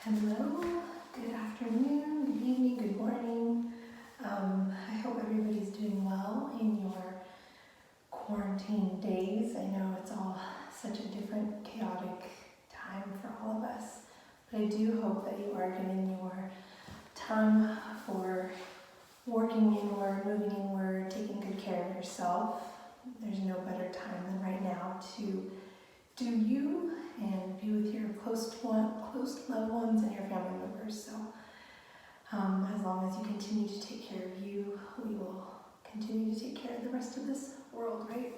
Hello, good afternoon, good evening, good morning. I hope everybody's doing well in your quarantine days. I know it's all such a different, chaotic time for all of us, but I do hope that you are getting your time for working inward, moving inward, taking good care of yourself. There's no better time than right now to do you and be with your close loved ones and your family members. So as long as you continue to take care of you, we will continue to take care of the rest of this world, right?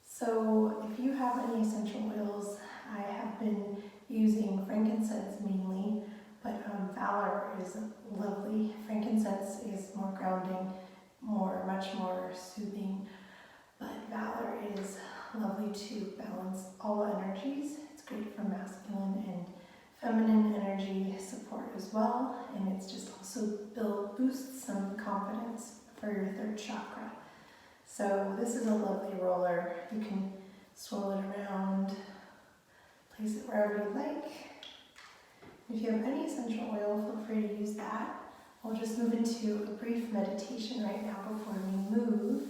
So if you have any essential oils, I have been using frankincense mainly, but valor is lovely. Frankincense is more grounding, much more soothing, but valor is lovely to balance all energies. It's great for masculine and feminine energy support as well, and it's just also boosts some confidence for your third chakra. So this is a lovely roller. You can swirl it around, place it wherever you like. If you have any essential oil, feel free to use that. We'll just move into a brief meditation right now before we move.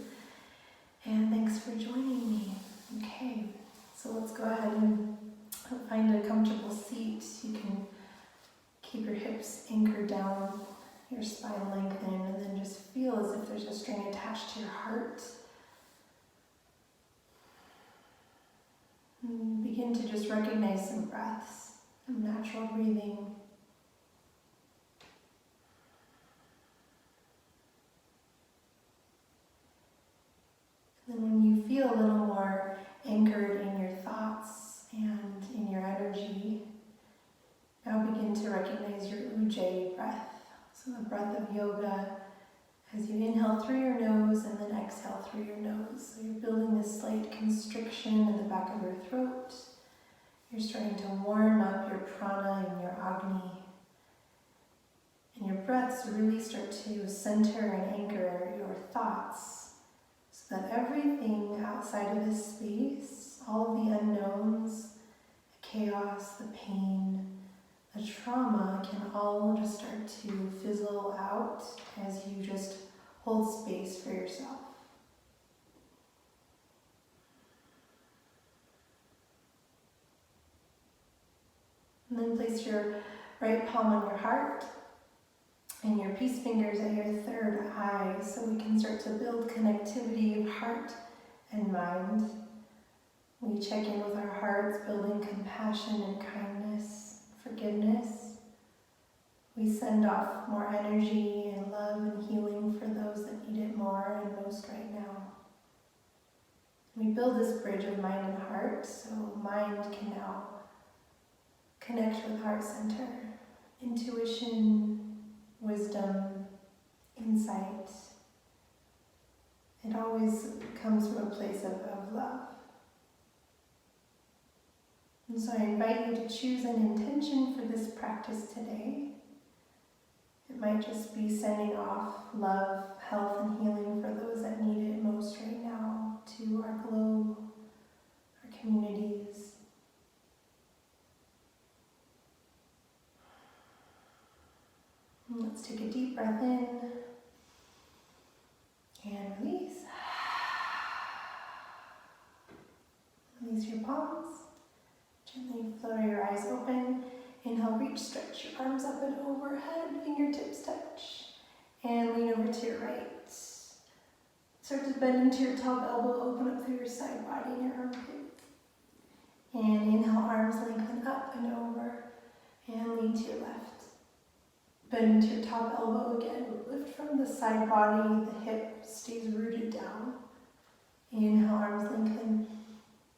And thanks for joining me. Okay, so let's go ahead and find a comfortable seat. You can keep your hips anchored down, your spine lengthened, and then just feel as if there's a string attached to your heart. And begin to just recognize some breaths, some natural breathing. And when you feel a little more anchored in your thoughts and in your energy, now begin to recognize your Ujjayi breath. So the breath of yoga as you inhale through your nose and then exhale through your nose. So you're building this slight constriction in the back of your throat. You're starting to warm up your prana and your agni. And your breaths really start to center and anchor your thoughts, so that everything outside of this space, all of the unknowns, the chaos, the pain, the trauma can all just start to fizzle out as you just hold space for yourself. And then place your right palm on your heart and your peace fingers at your third eye, so we can start to build connectivity of heart and mind. We check in with our hearts, building compassion and kindness, forgiveness. We send off more energy and love and healing for those that need it more and most right now. We build this bridge of mind and heart, so mind can now connect with heart center, intuition, wisdom, insight. It always comes from a place of love. And so I invite you to choose an intention for this practice today. It might just be sending off love, health, and healing for those that need it most right now to our globe, our communities. Let's take a deep breath in and release. Release your palms. Gently flutter your eyes open. Inhale, reach, stretch your arms up and overhead. Fingertips touch. And lean over to your right. Start to bend into your top elbow. Open up through your side body and your armpit. And inhale, arms lengthen up and over. And lean to your left. Bend into your top elbow again. Lift from the side body. The hip stays rooted down. Inhale, arms lengthen.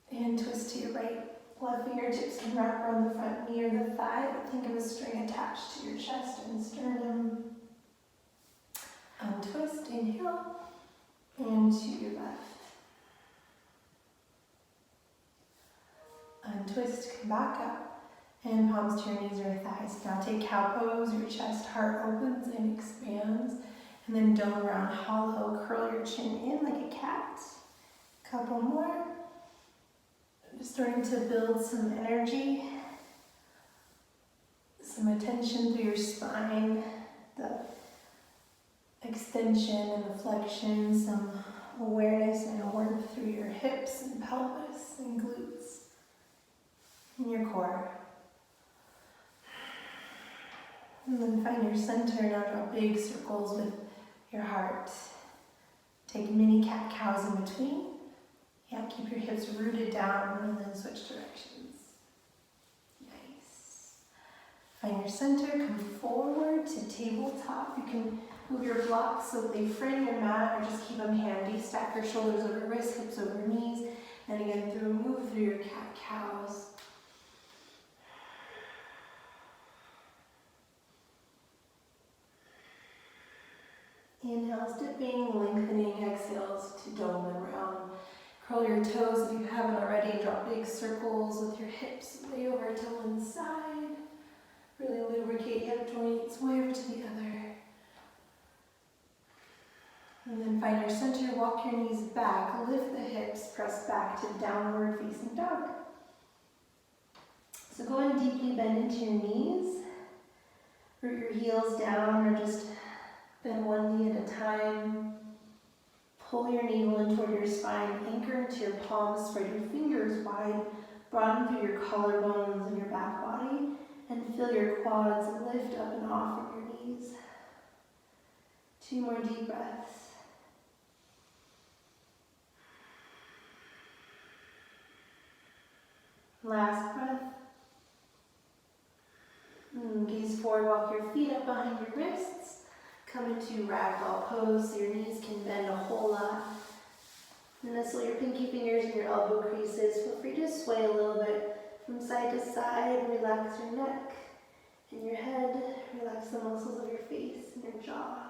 And twist to your right. Left fingertips can wrap around the front knee or the thigh, but think of a string attached to your chest and sternum. Untwist, inhale, and to your left. Untwist, come back up, and palms to your knees or thighs. Now take cow pose, your chest, heart opens and expands, and then dome round hollow, curl your chin in like a cat. Couple more. Just starting to build some energy. some attention through your spine, the extension and the flexion, some awareness and warmth through your hips and pelvis and glutes and your core. And then find your center. Now draw big circles with your heart. Take mini cat-cows in between. Yeah, keep your hips rooted down and then switch directions. Nice. Find your center, come forward to tabletop. You can move your blocks so that they frame your mat or just keep them handy. Stack your shoulders over wrists, hips over knees. And again, move through your cat-cows. Inhales, dipping, lengthening. Exhales to dome and round. Curl your toes if you haven't already. Draw big circles with your hips way over to one side. Really lubricate hip joints way over to the other. And then find your center, walk your knees back, lift the hips, press back to downward facing dog. So go and deeply bend into your knees. Root your heels down or just bend one knee at a time. Pull your navel in toward your spine, anchor into your palms, spread your fingers wide, broaden through your collarbones and your back body, and feel your quads lift up and off of your knees. 2 more deep breaths. Last breath. Gaze forward, walk your feet up behind your wrists. Come into ragdoll pose so your knees can bend a whole lot. Nestle your pinky fingers in your elbow creases. Feel free to sway a little bit from side to side. Relax your neck and your head. Relax the muscles of your face and your jaw.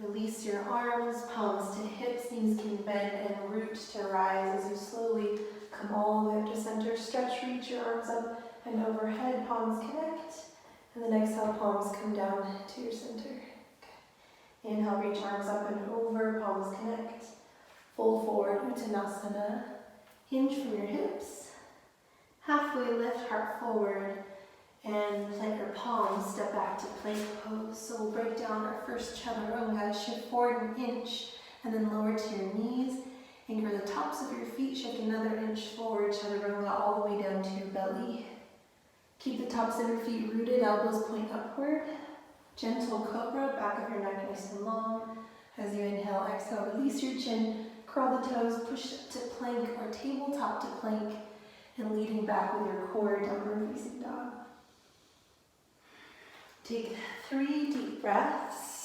Release your arms, palms to hips, knees can bend and root to rise as you slowly come all the way up to center. Stretch, reach your arms up and overhead, palms connect. And then exhale, palms come down to your center. Okay. Inhale, reach arms up and over, palms connect. Fold forward, Uttanasana. Hinge from your hips. Halfway lift, heart forward. And plant your palms, step back to plank pose. So we'll break down our first chaturanga. Shift forward an inch and then lower to your knees. Anchor the tops of your feet, shift another inch forward, chaturanga all the way down to your belly. Keep the tops of your feet rooted, elbows point upward. Gentle cobra, back of your neck nice and long. As you inhale, exhale, release your chin, curl the toes, push to plank or tabletop to plank, and leading back with your core, downward facing dog. Take 3 deep breaths.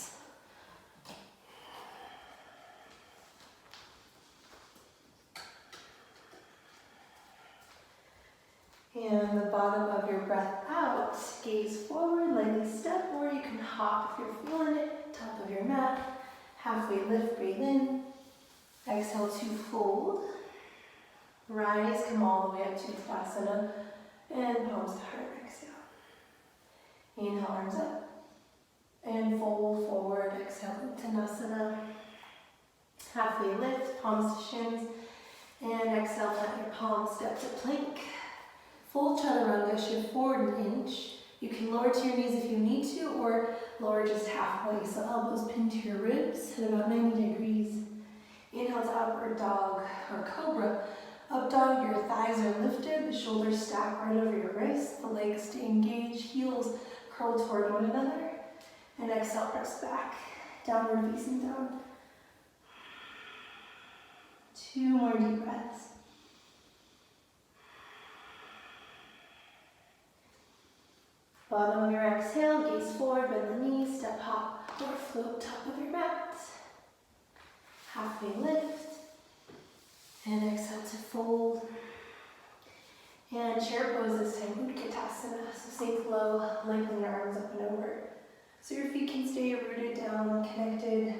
And the bottom of your breath out, gaze forward, lightly step, or you can hop if you're feeling it, top of your mat. Halfway lift, breathe in. Exhale to fold. Rise, come all the way up to Tuazon-Shemai, and palms to heart, exhale. Inhale, arms up, and fold forward, exhale, Uttanasana. Halfway lift, palms to shins, and exhale, plant your palms, step to plank. Full chaturanga, shift forward an inch. You can lower to your knees if you need to, or lower just halfway, so elbows pinned to your ribs at about 90 degrees. Inhale to upward dog or cobra. Up dog, your thighs are lifted, the shoulders stack right over your wrists, the legs stay engaged, heels curl toward one another. And exhale, press back, downward facing dog. 2 more deep breaths. Bottom of your exhale, gaze forward, bend the knees, step hop, or float top of your mat. Halfway lift, and exhale to fold. And chair pose this time, Utkatasana, so sink low, lengthen your arms up and over. So your feet can stay rooted down, connected.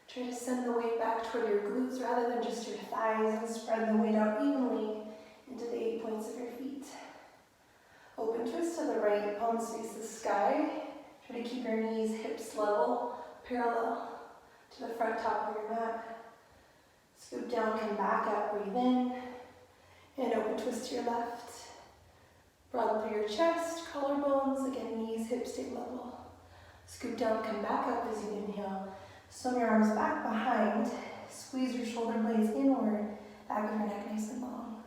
Try to send the weight back toward your glutes rather than just your thighs, and spread the weight out evenly into the 8 points of your feet. Open twist to the right, palms face the sky. Try to keep your knees, hips level, parallel to the front top of your mat. Scoot down, come back up, breathe in. And open twist to your left. Broaden through your chest, collarbones, again, knees, hips stay level. Scoop down, come back up as you inhale. Swim your arms back behind. Squeeze your shoulder blades inward, back of your neck nice and long.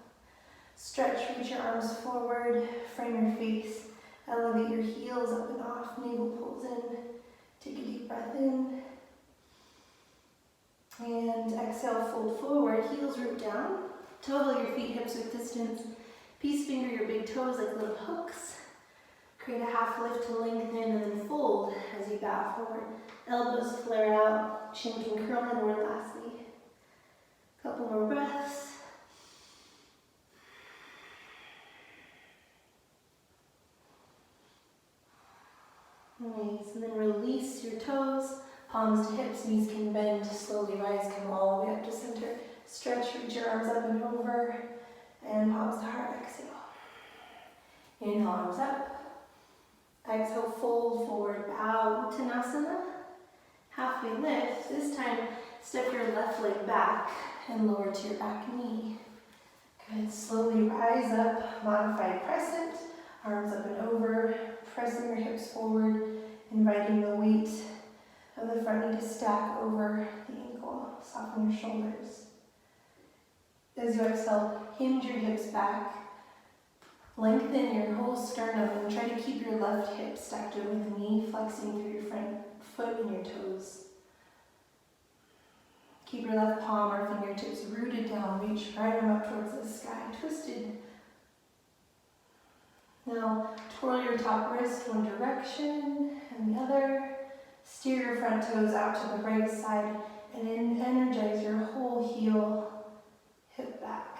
Stretch, reach your arms forward, frame your face. Elevate your heels up and off, navel pulls in. Take a deep breath in. And exhale, fold forward, heels root down. Toe your feet hips width distance. Peace finger your big toes like little hooks. Create a half lift to lengthen and then fold as you bow forward. Elbows flare out, chin can curl inward lastly. Couple more breaths. Nice, and then release your toes, palms to hips, knees can bend, slowly rise, come all the way up to center. Stretch, reach your arms up and over, and palms to heart, exhale. Inhale, arms up. Exhale, fold forward, bow, Uttanasana. Halfway lift. This time, step your left leg back and lower to your back knee. Good, slowly rise up, modified crescent. Arms up and over, pressing your hips forward, inviting the weight of the front knee to stack over the ankle. Soften your shoulders. As you exhale, hinge your hips back. Lengthen your whole sternum and try to keep your left hip stacked over the knee, flexing through your front foot and your toes. Keep your left palm or fingertips rooted down, reach right arm up towards the sky, twisted. Now, twirl your top wrist one direction and the other. Steer your front toes out to the right side and then energize your whole heel, hip back.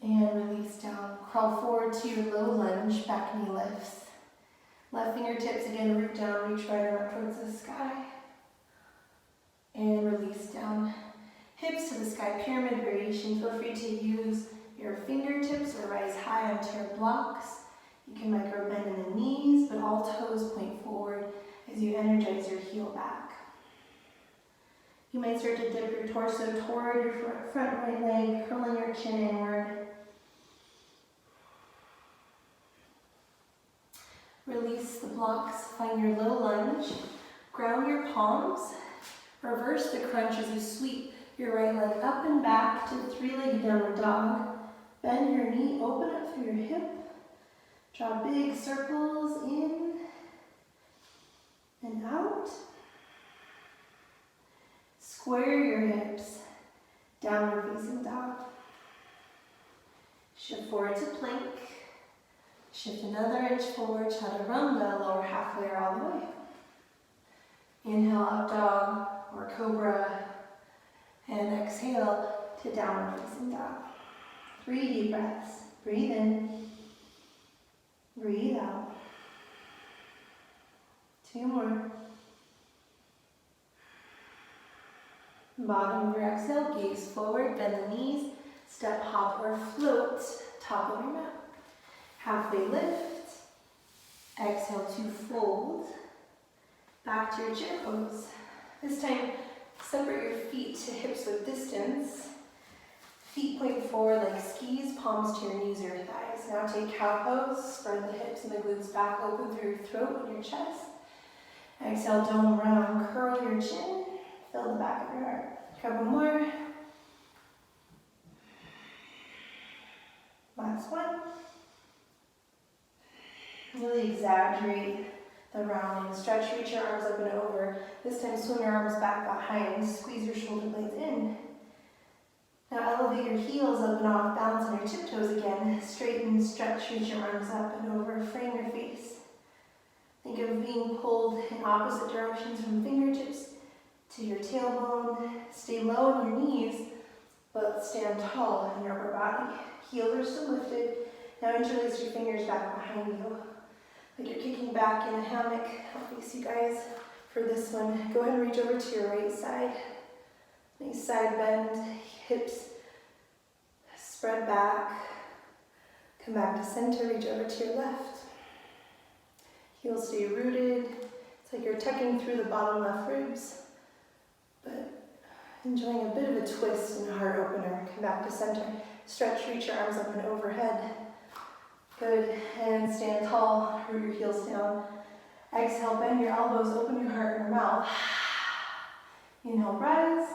And release down. Crawl forward to your low lunge, back knee lifts. Left fingertips again, root down, reach right arm up towards the sky. And release down. Hips to the sky, pyramid variation. Feel free to use your fingertips or rise high onto your blocks. You can micro bend in the knees, but all toes point forward as you energize your heel back. You might start to dip your torso toward your front right leg, curling your chin inward. Release the blocks, find your low lunge. Ground your palms. Reverse the crunch as you sweep your right leg up and back to the three-legged downward dog. Bend your knee, open up through your hip. Draw big circles in and out. Square your hips, downward facing dog. Shift forward to plank. Shift another inch forward, chaturanga, lower halfway or all the way. Inhale, up dog or cobra. And exhale to downward facing dog. 3 deep breaths. Breathe in. Breathe out. 2 more. Bottom of your exhale, gaze forward, bend the knees, step, hop, or float, top of your mat. Halfway lift. Exhale to fold. Back to your chair pose. This time, separate your feet to hips width distance. Feet point forward like skis, palms to your knees or your thighs. Now take cow pose, spread the hips and the glutes back open through your throat and your chest. Exhale, dome round, curl your chin, fill the back of your heart. Couple more. Last one. Really exaggerate the rounding. Stretch, reach your arms up and over. This time swing your arms back behind, squeeze your shoulder blades in. Now elevate your heels up and off, balance on your tiptoes again. Straighten, stretch, reach your arms up and over, frame your face. Think of being pulled in opposite directions from fingertips to your tailbone. Stay low on your knees, but stand tall in your upper body. Heels are still lifted. Now interlace your fingers back behind you. Like you're kicking back in a hammock. I'll face you guys for this one. Go ahead and reach over to your right side. Nice side bend, hips spread back. Come back to center, reach over to your left. Heels stay rooted. It's like you're tucking through the bottom left ribs, but enjoying a bit of a twist and heart opener. Come back to center. Stretch, reach your arms up and overhead. Good, and stand tall, root your heels down. Exhale, bend your elbows, open your heart and your mouth. Inhale, rise,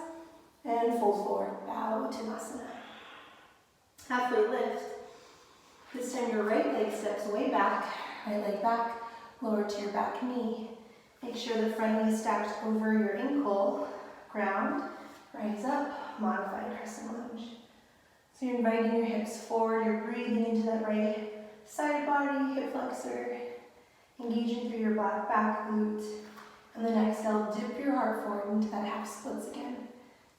and fold forward, bow Uttanasana. Halfway lift. This time your right leg steps way back, right leg back, lower to your back knee. Make sure the front knee is stacked over your ankle, ground, rise up, modified crescent lunge. So you're inviting your hips forward, you're breathing into that right side body, hip flexor, engaging through your back glute. And then exhale, dip your heart forward into that half splits again.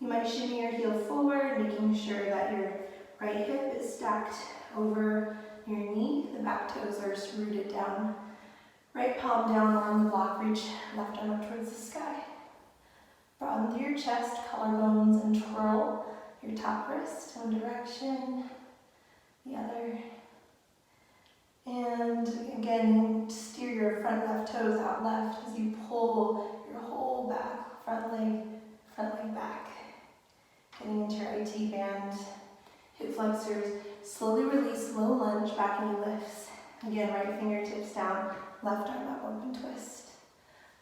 You might shimmy your heel forward, making sure that your right hip is stacked over your knee. The back toes are rooted down. Right palm down on the block, reach left arm up towards the sky. Broaden through your chest, collarbones, and twirl your top wrist one direction, the other. And again, steer your front left toes out left as you pull your whole back, front leg back. Getting into your IT band, hip flexors. Slowly release, low lunge, back knee lifts. Again, right fingertips down, left arm up, open twist.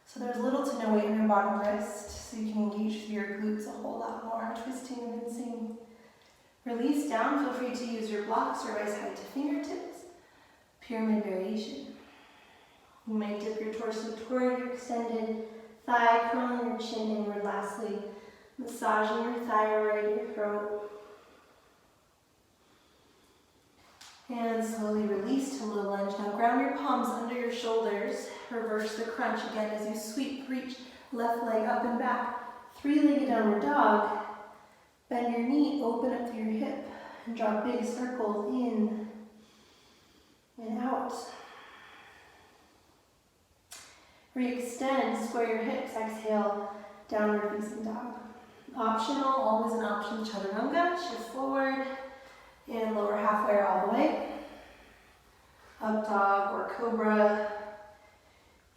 So there's little to no weight in your bottom wrist, so you can engage through your glutes a whole lot more, twisting and rinsing. Release down, feel free to use your blocks or rise high to fingertips. Pyramid variation. You might dip your torso toward your extended thigh, curling your chin inward. Lastly, massaging your thyroid, your throat. And slowly release to low lunge. Now ground your palms under your shoulders. Reverse the crunch again as you sweep, reach left leg up and back. Three-legged downward dog. Bend your knee, open up through your hip, and draw big circles in and out. Re-extend, square your hips, exhale, downward facing dog. Optional, always an option, chaturanga, shift forward, and lower halfway or all the way. Up dog or cobra.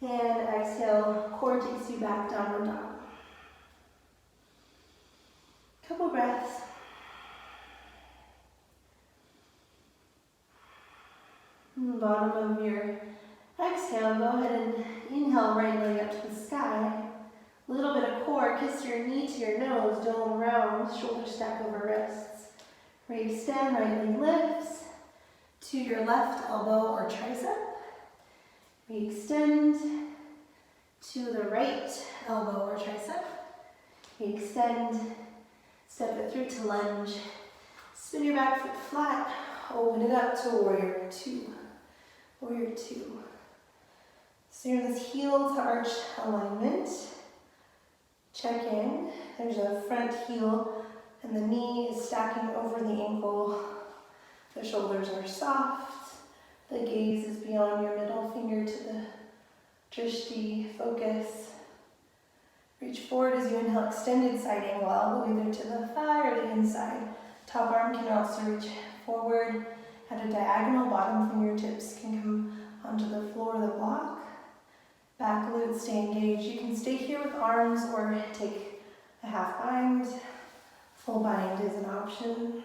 And exhale, core takes you back, downward dog. Couple breaths. Bottom of your exhale, go ahead and inhale, right leg up to the sky. A little bit of core, kiss your knee to your nose, dome around, shoulders stack over wrists. Re-extend, right leg lifts to your left elbow or tricep. Re-extend to the right elbow or tricep. Re-extend, step it through to lunge. Spin your back foot flat, open it up to warrior two. Warrior two. So you're in this heel to arch alignment. Check in. There's a front heel and the knee is stacking over the ankle. The shoulders are soft. The gaze is beyond your middle finger to the drishti, focus. Reach forward as you inhale, extended side angle, elbow either to the thigh or the inside. Top arm can also reach forward at a diagonal, bottom fingertips can come onto the floor of the block. Back glutes stay engaged. You can stay here with arms or take a half bind. Full bind is an option.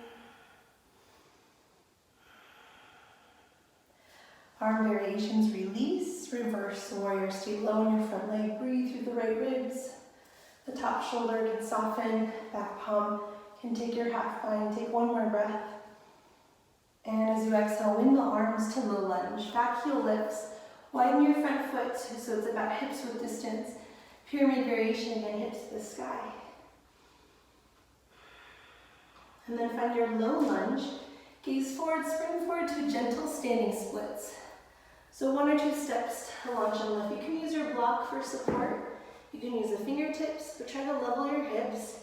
Arm variations, release, reverse warrior. Stay low in your front leg, breathe through the right ribs. The top shoulder can soften, back palm can take your half bind. Take one more breath. And as you exhale, windmill arms to low lunge. Back heel lifts. Widen your front foot so it's about hips width distance. Pyramid variation, again, hips to the sky. And then find your low lunge. Gaze forward, spring forward to gentle standing splits. So one or two steps to launch and lift. You can use your block for support. You can use the fingertips, but try to level your hips.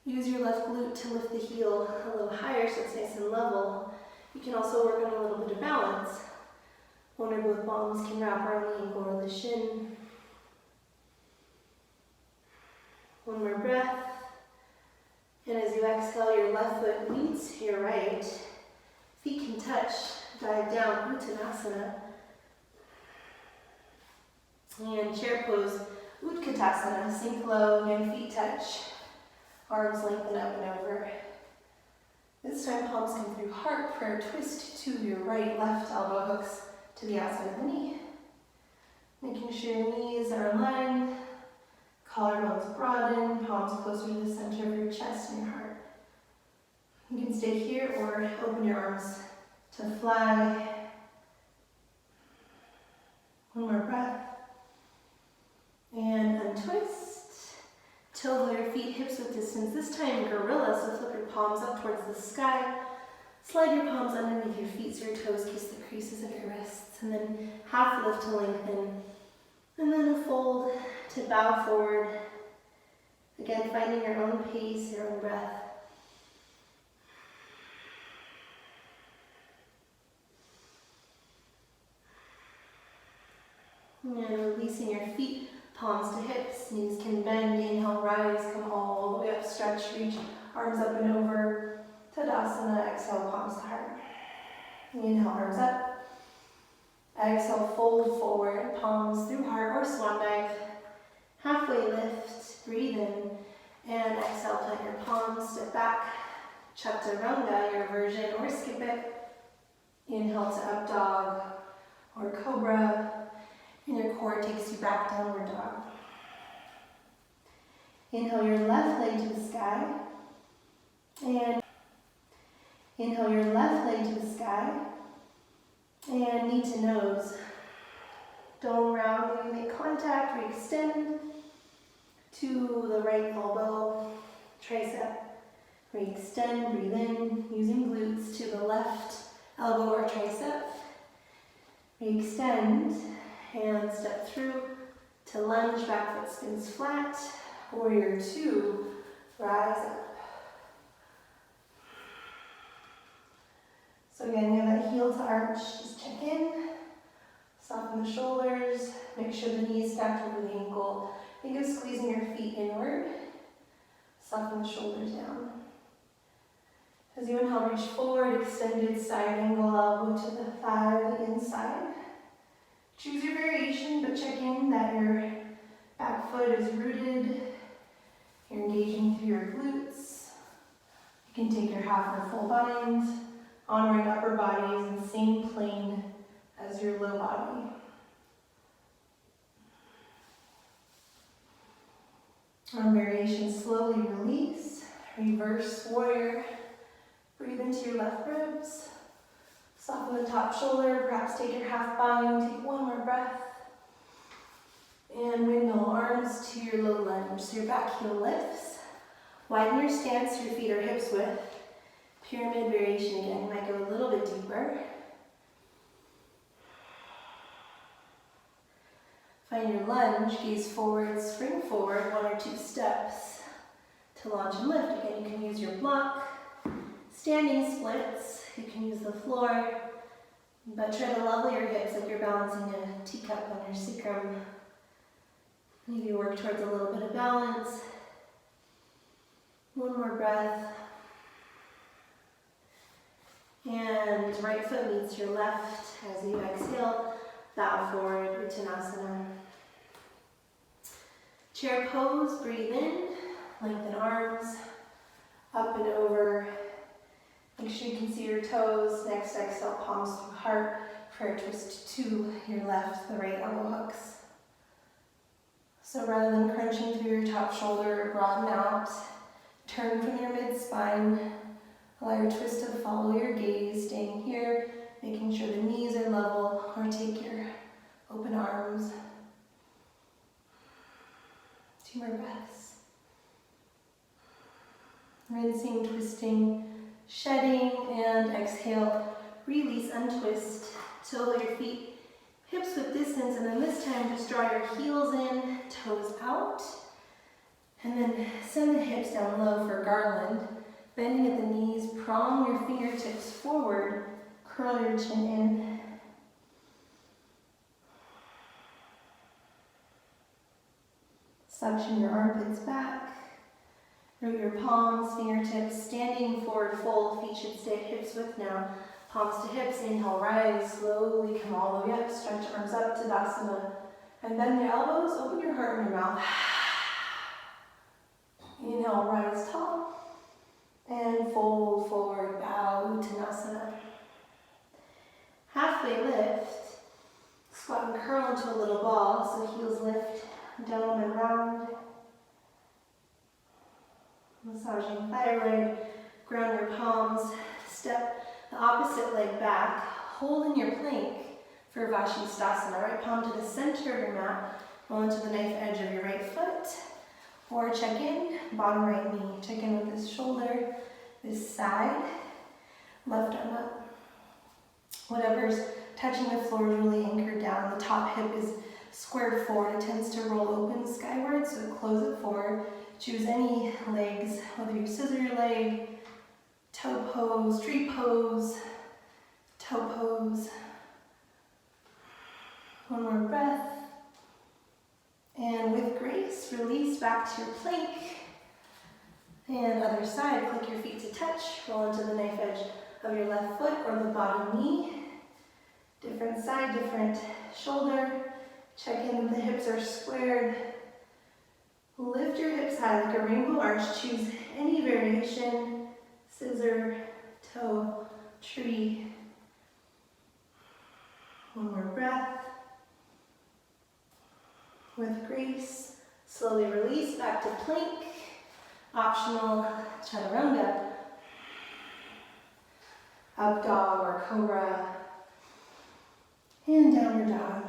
Use your left glute to lift the heel a little higher so it's nice and level. You can also work on a little bit of balance. One or both palms can wrap around the ankle or the shin. One more breath. And as you exhale, your left foot meets your right. Feet can touch, dive down, Uttanasana. And chair pose, Utkatasana. Sink low, again, feet touch. Arms lengthen up and over. This time palms come through heart, prayer twist to your right, left elbow hooks to the outside of the knee. Making sure your knees are aligned, collarbones broaden, palms closer to the center of your chest and your heart. You can stay here or open your arms to fly. One more breath. And untwist. Toe your feet hips width distance. This time gorilla, so flip your palms up towards the sky. Slide your palms underneath your feet so your toes kiss the creases of your wrists. And then half lift to lengthen. And then a fold to bow forward. Again, finding your own pace, your own breath. And releasing your feet, palms to hips, knees can bend. Inhale, rise, come all the way up, stretch, reach, arms up and over. Tadasana, exhale, palms to heart. Inhale, arms up. Exhale, fold forward, palms through heart or swan dive. Halfway lift, breathe in, and exhale, plant your palms, step back. Chaturanga, your version, or skip it. Inhale to up dog or cobra. And your core takes you back, downward dog. Inhale your left leg to the sky. And inhale your left leg to the sky. And knee to nose. Dome round, maybe make contact, re-extend to the right elbow, tricep. Re-extend, breathe in, using glutes to the left elbow or tricep. Re-extend. Hands step through to lunge, back foot spins flat. Warrior two, rise up. So again, you have that heel to arch, just check in. Soften the shoulders, make sure the knee is stacked over the ankle. Think of squeezing your feet inward. Soften the shoulders down. As you inhale, reach forward, extended side angle, elbow to the thigh, the inside. Choose your variation, but check in that your back foot is rooted. You're engaging through your glutes. You can take your half or full bind, honoring upper body is in the same plane as your low body. On variation, slowly release. Reverse warrior. Breathe into your left ribs. Soften the top shoulder, perhaps take your half bind, take one more breath. And windmill arms to your low lunge. So your back heel lifts. Widen your stance, your feet are hips width. Pyramid variation again, you might go a little bit deeper. Find your lunge, gaze forward, spring forward, one or two steps to launch and lift. Again, you can use your block. Standing splits, you can use the floor, but try to level your hips like you're balancing a teacup on your sacrum. Maybe work towards a little bit of balance. One more breath. And right foot meets your left as you exhale, bow forward, Uttanasana. Chair pose, breathe in, lengthen arms, up and over. Make sure you can see your toes. Next exhale, palms through heart. Prayer twist to your left, the right elbow hooks. So rather than crunching through your top shoulder, broaden out. Turn from your mid-spine. Allow your twist to follow your gaze, staying here, making sure the knees are level, or take your open arms. 2 more breaths. Rinsing, twisting, shedding, and exhale. Release, untwist, toe your feet, hips width distance, and then this time just draw your heels in, toes out, and then send the hips down low for garland. Bending at the knees, prong your fingertips forward, curl your chin in. Suction your armpits back. Root your palms, fingertips, standing forward fold. Feet should stay at hips width now. Palms to hips, inhale, rise. Slowly come all the way up, stretch arms up, Tadasana. And bend your elbows, open your heart and your mouth. Inhale, rise tall. And fold forward, bow, Uttanasana. Halfway lift, squat and curl into a little ball, so heels lift, dome and round. Massaging thyroid, ground your palms, step the opposite leg back, hold in your plank for Vashisthasana, right palm to the center of your mat, roll into the knife edge of your right foot, or check in, bottom right knee, check in with this shoulder, this side, left arm up. Whatever's touching the floor is really anchored down. The top hip is squared forward. It tends to roll open skyward, so close it forward. Choose any legs, whether you scissor your leg, toe pose, tree pose, toe pose. One more breath. And with grace, release back to your plank. And other side, click your feet to touch. Roll into the knife edge of your left foot or the bottom knee. Different side, different shoulder. Check in if the hips are squared. Lift your hips high like a rainbow arch. Choose any variation. Scissor, toe, tree. One more breath. With grace, slowly release back to plank. Optional chaturanga. Up dog or cobra. And downward dog.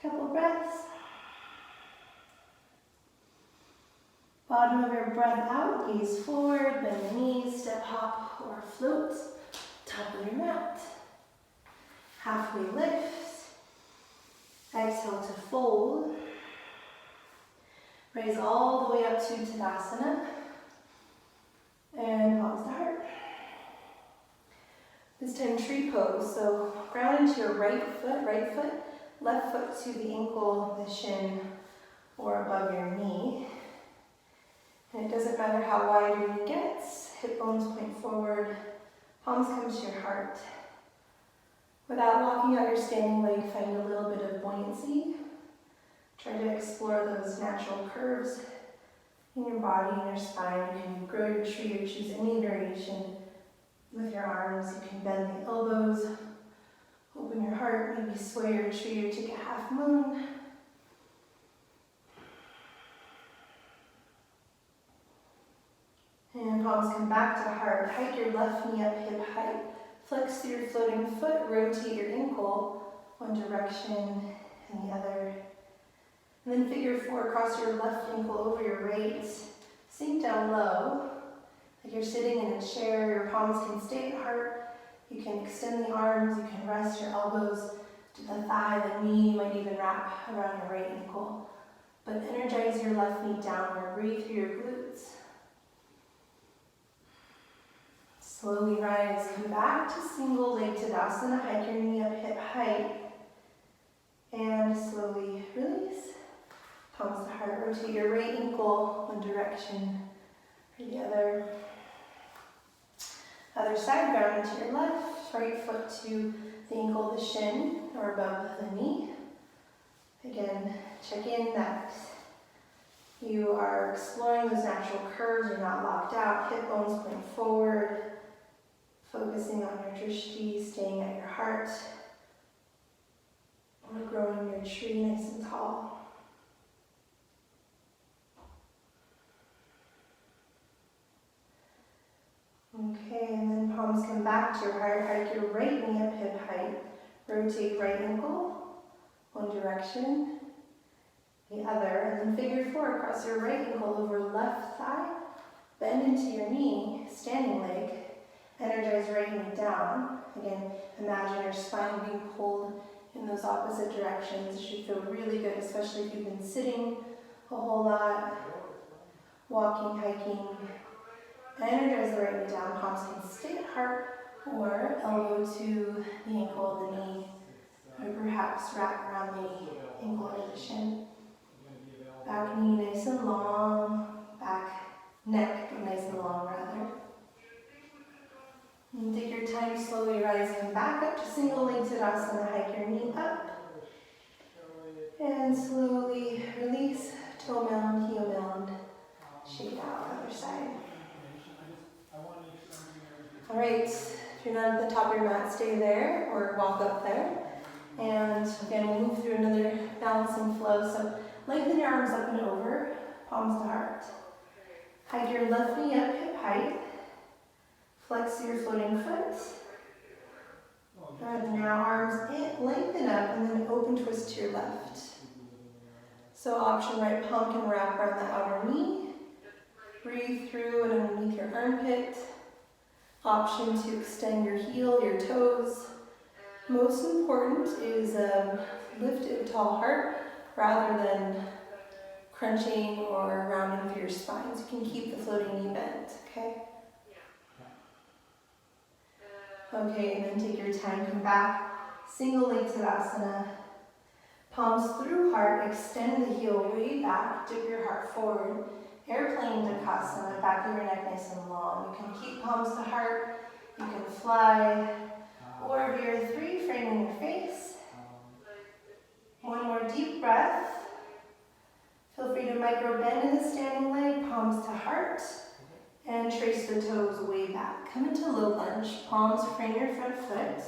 Couple breaths. Bottom of your breath out, gaze forward, bend the knees, step, hop, or float. Top of your mat. Halfway lift. Exhale to fold. Raise all the way up to Tadasana. And palms to heart. This time tree pose, so ground into your right foot, left foot to the ankle, the shin, or above your knee. And it doesn't matter how wide your knee gets, hip bones point forward, palms come to your heart. Without locking out your standing leg, find a little bit of buoyancy. Try to explore those natural curves in your body and your spine. You can grow your tree or choose any variation with your arms. You can bend the elbows, open your heart, maybe sway your tree or take a half moon. And palms come back to heart. Hike your left knee up hip height. Flex through your floating foot, rotate your ankle one direction and the other. And then figure four, cross your left ankle over your right. Sink down low, like you're sitting in a chair. Your palms can stay at heart. You can extend the arms, you can rest your elbows to the thigh, the knee. You might even wrap around your right ankle. But energize your left knee downward. Breathe through your glutes. Slowly rise, come back to single leg Tadasana. Hike your knee up hip height. And slowly release. Palms to heart. Rotate your right ankle one direction or the other. Other side, ground into your left. Right foot to the ankle, the shin, or above the knee. Again, check in that you are exploring those natural curves. You're not locked out. Hip bones point forward. Focusing on your drishti, staying at your heart. Or growing your tree nice and tall. Okay, and then palms come back to your heart. Hike your right knee up hip height. Rotate right ankle, one direction, the other. And then figure four, across your right ankle over left thigh. Bend into your knee, standing leg. Energize right knee down. Again, imagine your spine being pulled in those opposite directions. It should feel really good, especially if you've been sitting a whole lot, walking, hiking. Energize the right knee down. Palms can stay at heart or elbow to the ankle, the knee, or perhaps wrap around the ankle or the shin. Back knee nice and long, back neck nice and long rather. And take your time slowly rising back up to single leg Tadasana. Hike your knee up. And slowly release, toe mound, heel mound. side. All right, if you're not at the top of your mat, stay there or walk up there. And again, we'll move through another balancing flow. So lengthen your arms up and over, palms to heart. Hike your left knee up, hip height. Flex your floating foot. And now arms in, lengthen up and then open twist to your left. So option right palm can wrap around the outer knee. Breathe through and underneath your armpit. Option to extend your heel, your toes. Most important is lift a tall heart rather than crunching or rounding through your spine. So you can keep the floating knee bent, okay? Okay, and then take your time, come back. Single leg Tadasana. Palms through heart, extend the heel way back, dip your heart forward. Airplane Takasana, back of your neck nice and long. You can keep palms to heart, you can fly, or if you're three, framing your face. One more deep breath. Feel free to micro bend in the standing leg, palms to heart, and trace the toes way back. Come into low lunge, palms frame your front foot.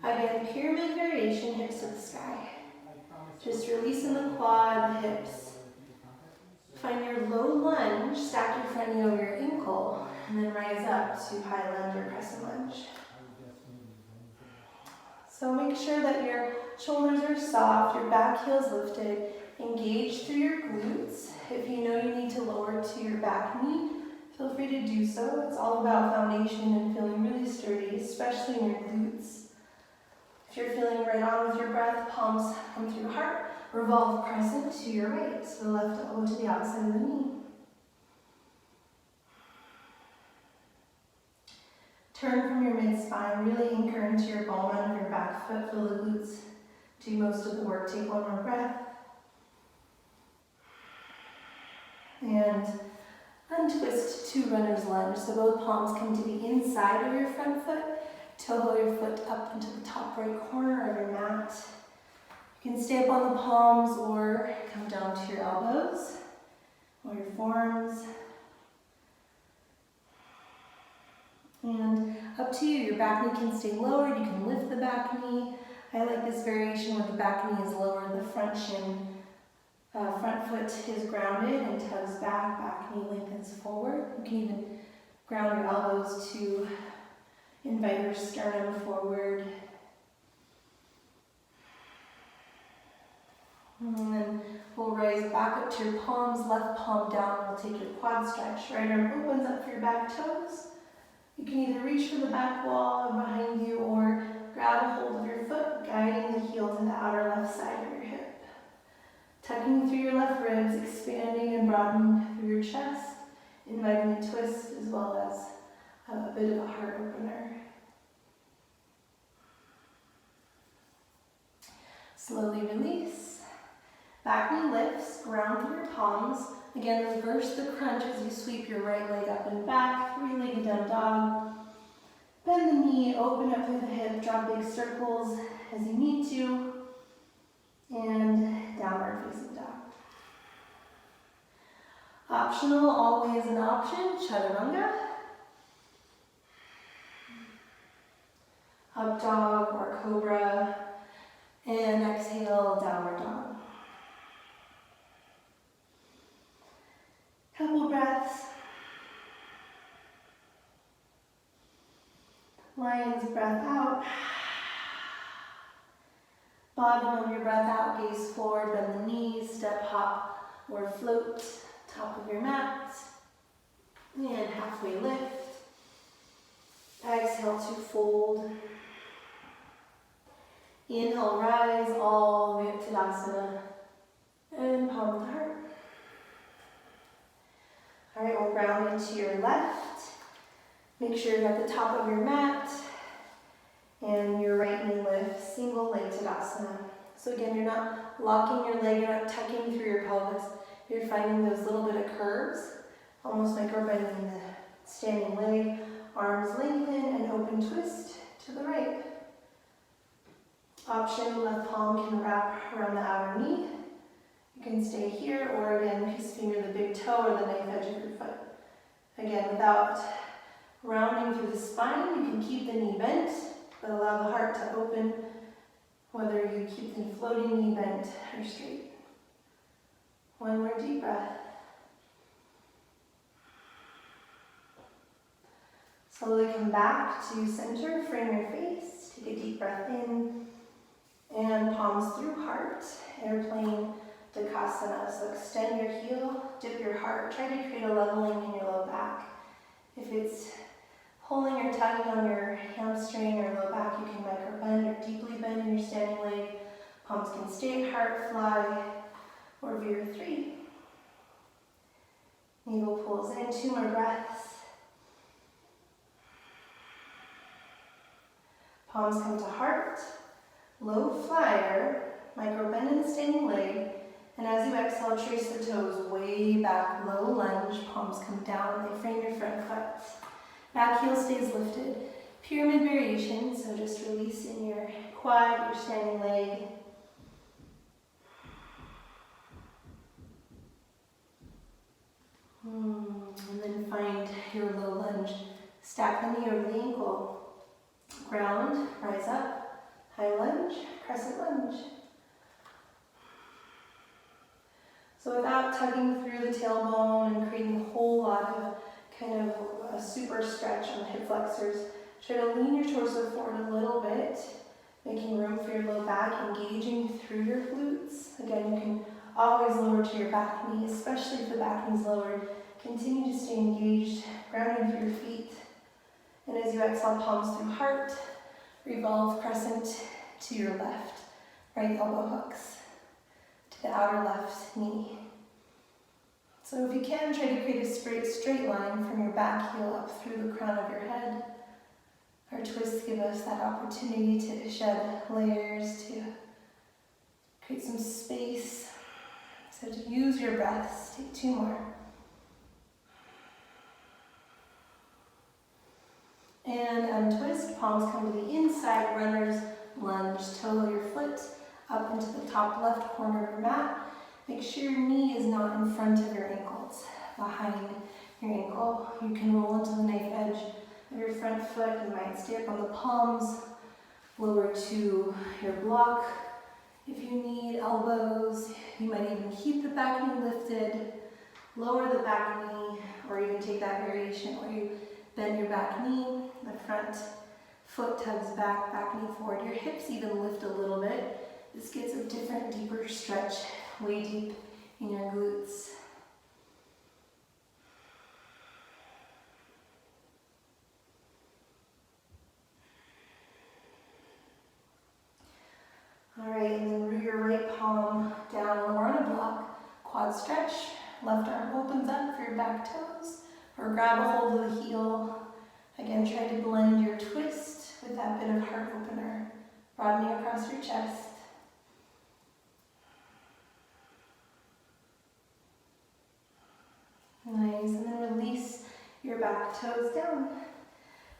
Again, pyramid variation, hips to the sky. Just releasing the quad, the hips. Find your low lunge, stack your front knee over your ankle, and then rise up to high lunge or crescent lunge. So make sure that your shoulders are soft, your back heel is lifted, engage through your glutes. If you know you need to lower to your back knee, feel free to do so. It's all about foundation and feeling really sturdy, especially in your glutes. If you're feeling right on with your breath, palms come through heart, revolve crescent to your right, so the left elbow to the outside of the knee. Turn from your mid-spine, really anchor into your ball end of your back foot, feel the glutes do most of the work. Take one more breath. And untwist to runner's lunge, so both palms come to the inside of your front foot. Toe your foot up into the top right corner of your mat. You can stay up on the palms or come down to your elbows or your forearms. And up to you, your back knee can stay lowered, you can lift the back knee. I like this variation where the back knee is lower, the front foot is grounded and tugs back knee lengthens forward. You can even ground your elbows to invite your sternum forward. And then we'll rise back up to your palms, left palm down. We'll take your quad stretch. Right arm opens up for your back toes. You can either reach for the back wall or behind you or grab a hold of your foot, guiding the heel to the outer left side of your hip. Tucking through your left ribs, expanding and broadening through your chest, inviting a twist as well as a bit of a heart opener. Slowly release. Back knee lifts, ground through your palms. Again, reverse the crunch as you sweep your right leg up and back, three-legged down dog. Bend the knee, open up through the hip, draw big circles as you need to. And downward facing dog. Optional, always an option, chaturanga. Up dog or cobra. And exhale, downward dog. Couple breaths. Lion's breath out. Bottom of your breath out, gaze forward, bend the knees, step, hop, or float, top of your mat. And halfway lift. Exhale to fold. Inhale, rise all the way up to Tadasana. And palm to heart. All right, we'll ground into your left. Make sure you're at the top of your mat. And your right knee lifts, single leg Tadasana. So again, you're not locking your leg, you're not tucking through your pelvis. You're finding those little bit of curves, almost micro bending the standing leg. Arms lengthen and open twist to the right. Option, left palm can wrap around the outer knee. You can stay here, or again, just finger the big toe or the knife edge of your foot. Again, without rounding through the spine, you can keep the knee bent, but allow the heart to open, whether you keep the floating knee bent or straight. One more deep breath. Slowly come back to center, frame your face, take a deep breath in, and palms through heart, airplane Takasana. So extend your heel, dip your heart, try to create a leveling in your low back. If it's pulling or tugging on your hamstring or low back, you can micro bend or deeply bend in your standing leg. Palms can stay, heart fly, or veer 3. Navel pulls in, 2 more breaths. Palms come to heart, low flyer, micro bend in the standing leg, and as you exhale, trace the toes way back, low lunge, palms come down, they frame your front foot. Back heel stays lifted. Pyramid variation, so just releasing your quad, your standing leg. And then find your low lunge. Stack the knee over the ankle. Ground, rise up, high lunge, crescent lunge. So without tugging through the tailbone and creating a whole lot of kind of a super stretch on the hip flexors, try to lean your torso forward a little bit, making room for your low back, engaging through your glutes. Again, you can always lower to your back knee, especially if the back knee's lowered. Continue to stay engaged, grounding through your feet. And as you exhale, palms through heart, revolve crescent to your left, right elbow hooks to the outer left knee. So if you can, try to create a straight line from your back heel up through the crown of your head. Our twists give us that opportunity to shed layers, to create some space. So to use your breaths, take 2 more. And untwist, palms come to the inside, runner's lunge. Toe your foot up into the top left corner of your mat. Make sure your knee is not in front of your ankles, behind your ankle. You can roll into the knife edge of your front foot. You might stay up on the palms, lower to your block. If you need elbows, you might even keep the back knee lifted, lower the back knee, or even take that variation where you bend your back knee, the front foot tugs back, back knee forward. Your hips even lift a little bit. This gets a different, deeper stretch, way deep in your glutes. All right, and then root your right palm down or on a block. Quad stretch, left arm opens up for your back toes, or grab a hold of the heel. Again, try to blend your twist with that bit of heart opener, broadening across your chest. Nice, and then release your back toes down.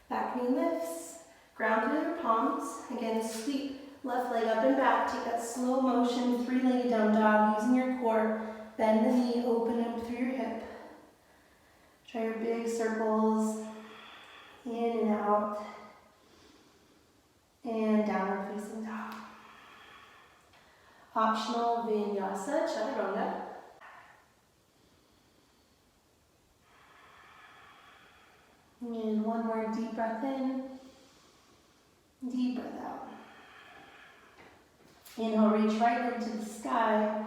Back knee lifts, ground through your palms. Again, sweep left leg up and back. Take that slow motion, 3-legged down dog, using your core. Bend the knee, open up through your hip. Try your big circles, in and out, and downward facing dog. Optional vinyasa, chaturanga. And one more deep breath in, deep breath out. Inhale, reach right up to the sky,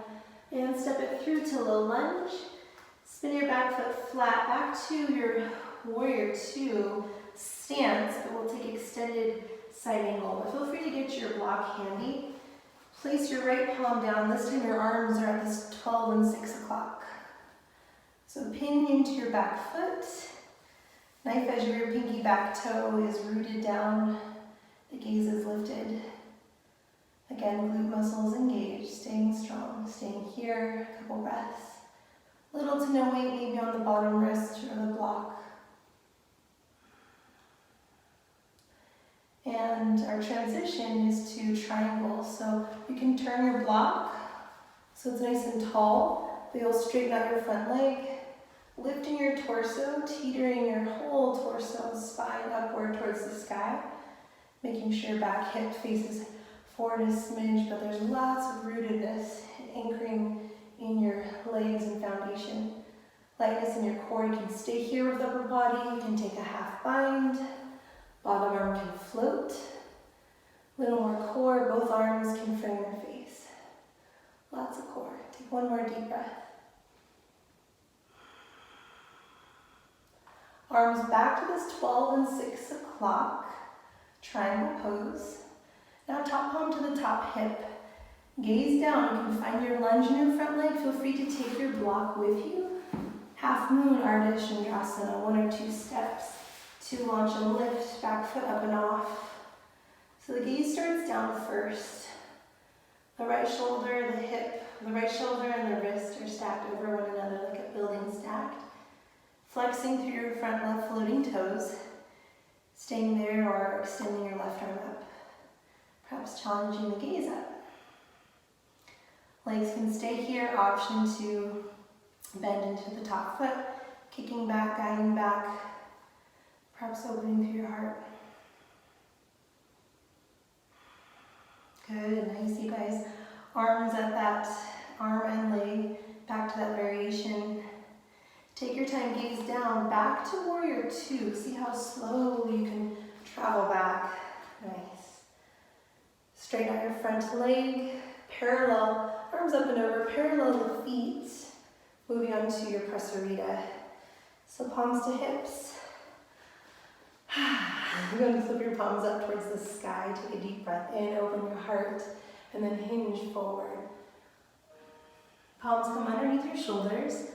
and step it through to low lunge. Spin your back foot flat back to your warrior 2 stance, but we'll take extended side angle. But feel free to get your block handy. Place your right palm down. This time your arms are at this 12 and 6 o'clock. So pin into your back foot. Knife edge of your pinky back toe is rooted down. The gaze is lifted. Again, glute muscles engaged, staying strong, staying here, a couple breaths. Little to no weight, maybe on the bottom wrist or the block. And our transition is to triangle. So you can turn your block so it's nice and tall, but you'll straighten out your front leg. Lifting your torso, teetering your whole torso, spine upward towards the sky. Making sure back hip faces forward a smidge, but there's lots of rootedness anchoring in your legs and foundation. Lightness in your core. You can stay here with upper body. You can take a half bind. Bottom arm can float. Little more core. Both arms can frame your face. Lots of core. Take one more deep breath. Arms back to this 12 and 6 o'clock. Triangle pose. Now top palm to the top hip. Gaze down. You can find your lunge in your front leg. Feel free to take your block with you. Half moon, Ardha Chandrasana, 1 or 2 steps to launch and lift, back foot up and off. So the gaze starts down first. The right shoulder, the hip, the right shoulder and the wrist are stacked over one another like a building stacked. Flexing through your front left floating toes, staying there or extending your left arm up. Perhaps challenging the gaze up. Legs can stay here, option to bend into the top foot, kicking back, guiding back, perhaps opening through your heart. Good, nice, you guys. Arms at that arm and leg, back to that variation. Take your time, gaze down, back to warrior 2. See how slowly you can travel back. Nice. Straighten out your front leg, parallel, arms up and over, parallel the feet. Moving on to your prasarita. So palms to hips. You're going to flip your palms up towards the sky. Take a deep breath in, open your heart, and then hinge forward. Palms come underneath your shoulders.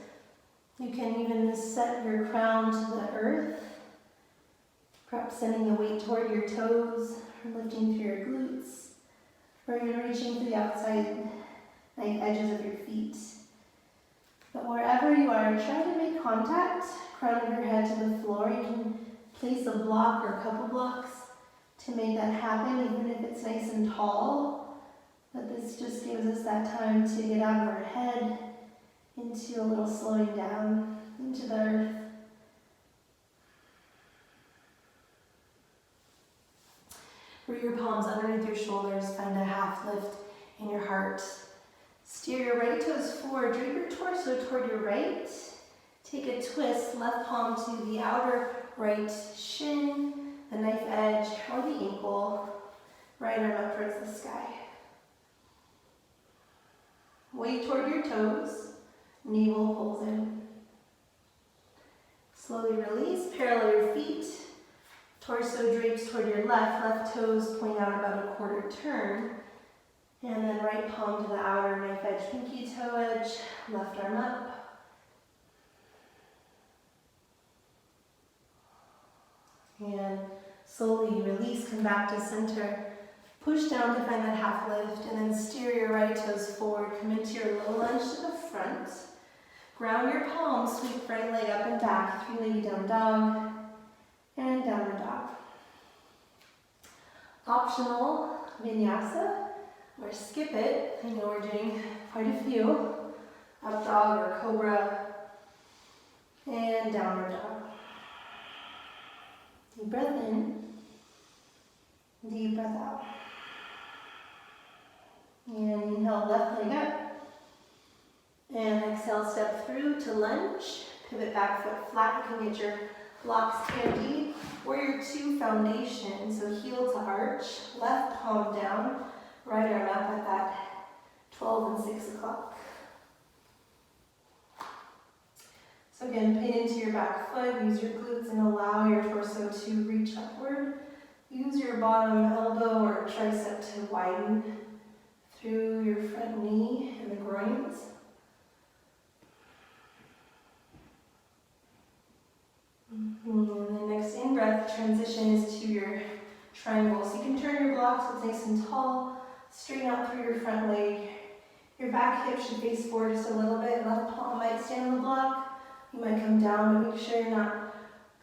You can even set your crown to the earth. Perhaps sending the weight toward your toes, or lifting through your glutes, or even reaching to the outside edges of your feet. But wherever you are, try to make contact, crown of your head to the floor. You can place a block or a couple blocks to make that happen, even if it's nice and tall. But this just gives us that time to get out of our head into a little slowing down, into the earth. Root your palms underneath your shoulders, find a half lift in your heart. Steer your right toes forward, drape your torso toward your right. Take a twist, left palm to the outer right shin, the knife edge or the ankle, right arm up towards the sky. Weight toward your toes, navel pulls in. Slowly release, parallel your feet, torso drapes toward your left, left toes point out about a quarter turn. And then right palm to the outer knife edge, pinky toe edge, left arm up. And slowly release, come back to center. Push down to find that half lift, and then steer your right toes forward. Come into your low lunge to the front. Ground your palms, sweep right leg up and back. 3-legged down dog, and downward dog. Optional vinyasa. Or skip it. I know we're doing quite a few. Up dog or cobra. And downward dog. Deep breath in. Deep breath out. And inhale, left leg up. And exhale, step through to lunge. Pivot back foot flat. You can get your blocks handy. Warrior 2 foundation. So heel to arch. Left palm down. Right arm up at that 12 and 6 o'clock. So again, pin into your back foot, use your glutes and allow your torso to reach upward. Use your bottom elbow or tricep to widen through your front knee and the groins. And the next in-breath transition is to your triangle. So you can turn your blocks so it's nice and tall. Straighten out through your front leg. Your back hip should face forward just a little bit. Left palm might stand on the block. You might come down, but make sure you're not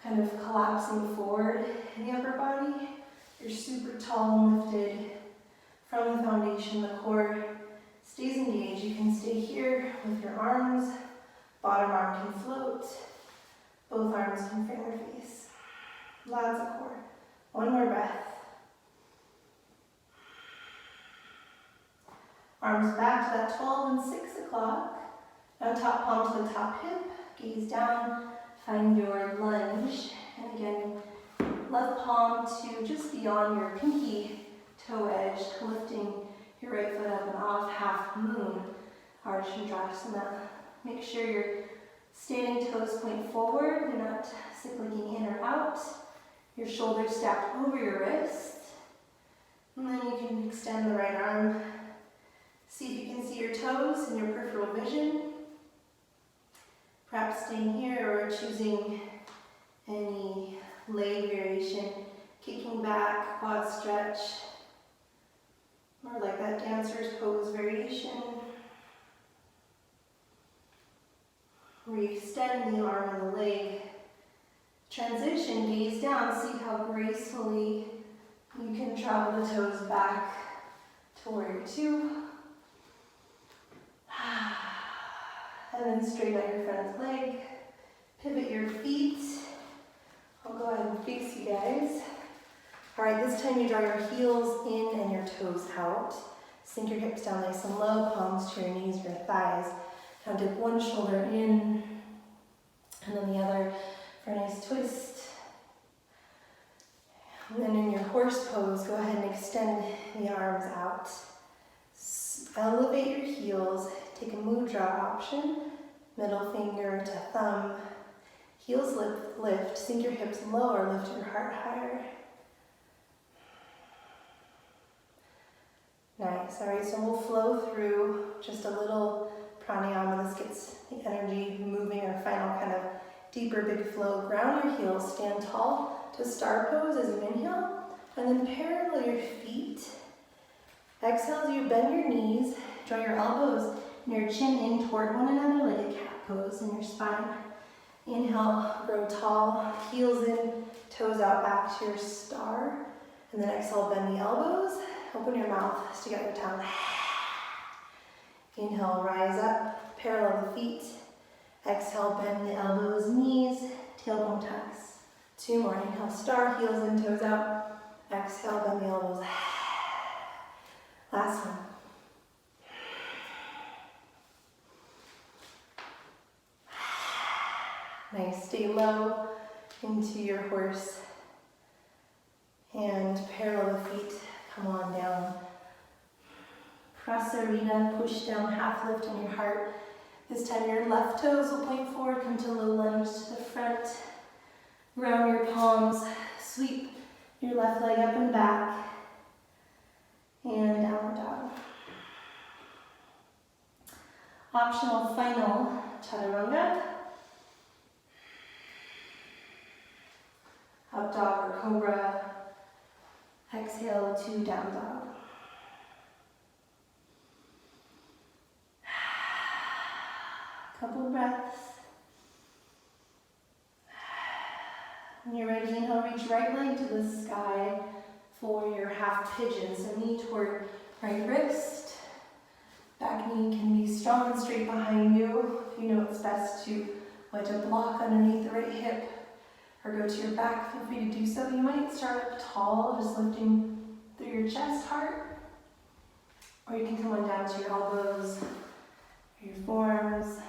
kind of collapsing forward in the upper body. You're super tall and lifted from the foundation. The core stays engaged. You can stay here with your arms. Bottom arm can float. Both arms can frame your face. Lots of core. One more breath. Arms back to that 12 and 6 o'clock. Now top palm to the top hip. Gaze down. Find your lunge. And again, left palm to just beyond your pinky toe edge, lifting your right foot up and off, half moon, Ardha Chandrasana. Make sure your standing toes point forward, they're not cycling in or out. Your shoulders stacked over your wrist. And then you can extend the right arm. See if you can see your toes in your peripheral vision. Perhaps staying here or choosing any leg variation, kicking back, quad stretch, or like that dancer's pose variation. Where you extend the arm and the leg. Transition, gaze down, see how gracefully you can travel the toes back to warrior two. And then straighten out your front leg. Pivot your feet. I'll go ahead and face you guys. All right, this time you draw your heels in and your toes out. Sink your hips down nice and low, palms to your knees, your thighs. Now dip one shoulder in, and then the other for a nice twist. And then in your horse pose, go ahead and extend the arms out. Elevate your heels, take a mudra option, middle finger to thumb. Heels lift, sink your hips lower, lift your heart higher. Nice, all right, so we'll flow through just a little pranayama. This gets the energy moving, our final kind of deeper big flow. Ground your heels, stand tall to star pose as you inhale, and then parallel your feet. Exhale as you bend your knees, draw your elbows and your chin in toward one another like a cat pose in your spine. Inhale, grow tall, heels in, toes out back to your star. And then exhale, bend the elbows, open your mouth, stick out your tongue. Inhale, rise up, parallel the feet. Exhale, bend the elbows, knees, tailbone tucks. Two more, inhale, star, heels in, toes out. Exhale, bend the elbows. Last one. Nice, stay low into your horse and parallel the feet, come on down. Prasarita, push down, half lift in your heart. This time your left toes will point forward, come to low lunge to the front. Ground your palms, sweep your left leg up and back. And downward dog. Optional final chaturanga. Up dog or cobra. Exhale to down dog. Couple breaths. When you're ready, inhale, reach right leg to the sky for your half pigeon. So knee toward right wrist. Back knee can be strong and straight behind you. If you know it's best to wedge a block underneath the right hip or go to your back, feel free to do so. You might start up tall, just lifting through your chest, heart. Or you can come on down to your elbows, your forearms.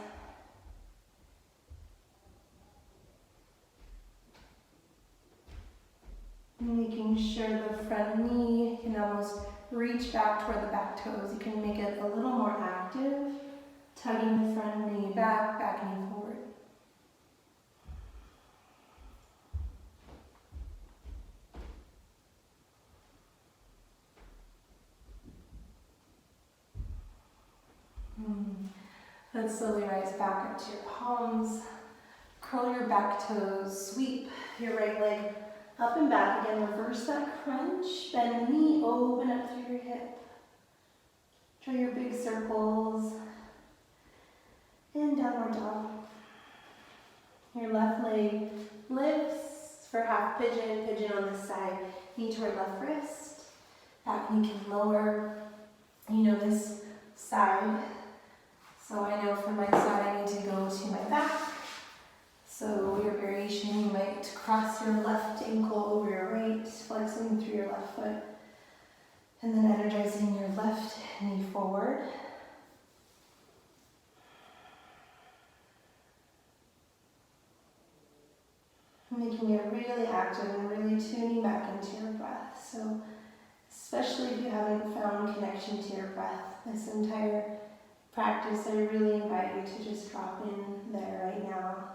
Making sure the front knee can almost reach back toward the back toes. You can make it a little more active, tugging the front knee back, back knee forward. Let's slowly rise back up to your palms. Curl your back toes, sweep your right leg up and back. Again, reverse that crunch. Bend the knee, open up through your hip. Draw your big circles. And downward dog. Your left leg lifts for half pigeon, pigeon on this side. Knee toward left wrist. Back knee can lower. You know this side. So I know from my side I need to go to my back. So your variation, you might cross your left ankle over your right, flexing through your left foot, and then energizing your left knee forward. Making it really active and really tuning back into your breath. So especially if you haven't found connection to your breath, this entire practice, I really invite you to just drop in there right now.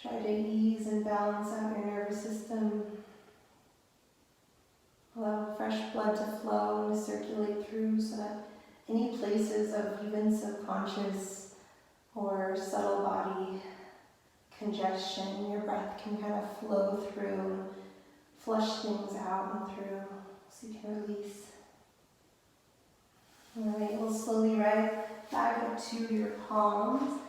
Try to ease and balance out your nervous system. Allow fresh blood to flow and to circulate through so that any places of even subconscious or subtle body congestion, your breath can kind of flow through and flush things out and through so you can release. Alright, we'll slowly rise back up to your palms.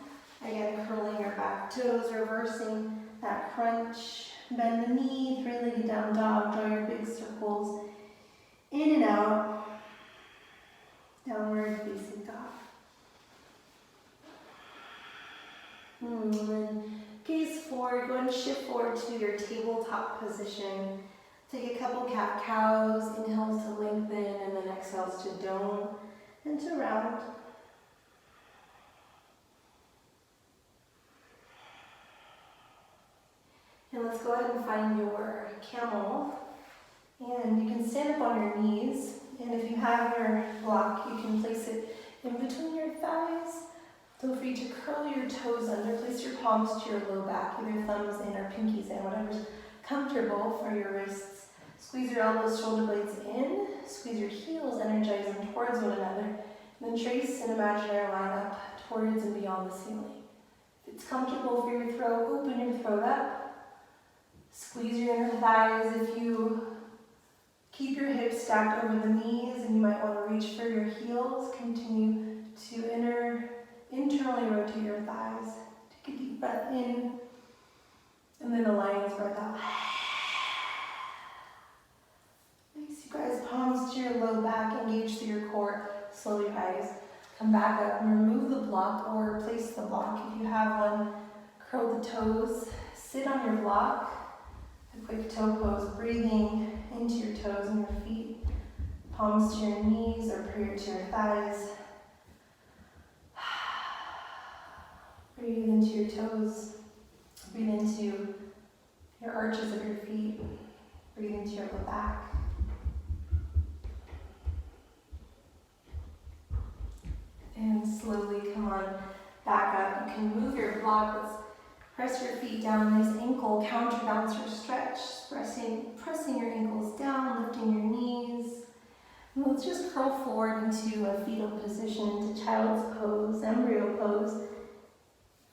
Again, curling your back toes, reversing that crunch. Bend the knee, three-legged down dog, draw your big circles in and out. Downward facing dog. And then gaze forward, go and shift forward to your tabletop position. Take a couple cat-cows, inhales to lengthen, and then exhales to dome and to round. And let's go ahead and find your camel. And you can stand up on your knees, and if you have your block, you can place it in between your thighs. Feel free to curl your toes under, place your palms to your low back, either thumbs in or pinkies in, whatever's comfortable for your wrists. Squeeze your elbows, shoulder blades in, squeeze your heels, energizing towards one another, and then trace an imaginary line up towards and beyond the ceiling. If it's comfortable for your throat, open your throat up. Squeeze your inner thighs. If you keep your hips stacked over the knees and you might want to reach for your heels, continue to internally rotate your thighs. Take a deep breath in, and then a lion's breath out. Nice, you guys, palms to your low back, engage through your core, slowly rise. Come back up and remove the block or place the block. If you have one, curl the toes, sit on your block. A quick toe pose, breathing into your toes and your feet. Palms to your knees or prayer to your thighs. Breathe into your toes. Breathe into your arches of your feet. Breathe into your low back. And slowly come on back up. You can move your block. Let's press your feet down. Nice ankle counterbalance or stretch. Pressing your ankles down, lifting your knees. And let's just curl forward into a fetal position, into child's pose, embryo pose.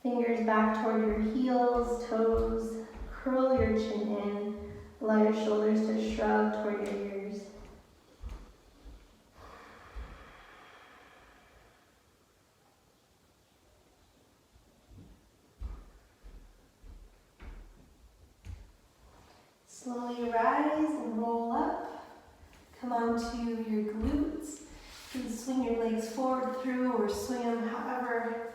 Fingers back toward your heels, toes. Curl your chin in. Allow your shoulders to shrug toward your ears. Slowly rise and roll up. Come onto your glutes. You can swing your legs forward through or swing them however